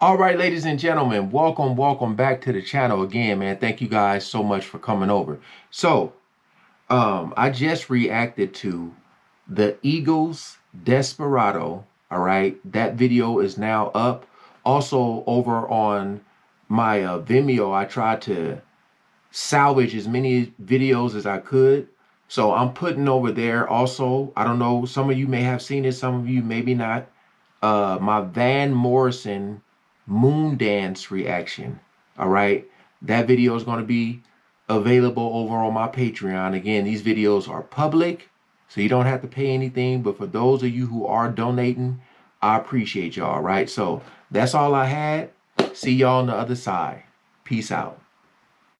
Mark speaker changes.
Speaker 1: All right, ladies and gentlemen, welcome back to the channel again, man. Thank you guys so much for coming over. So, I just reacted to the Eagles Desperado. All right, that video is now up. Also, over on my Vimeo, I tried to salvage as many videos as I could. So I'm putting over there also. I don't know, some of you may have seen it, some of you maybe not. My Van Morrison moon dance reaction. All right. That video is going to be available over on my Patreon. Again, these videos are public, so you don't have to pay anything. But for those of you who are donating, I appreciate y'all. Right. So that's all I had. See y'all on the other side. Peace out.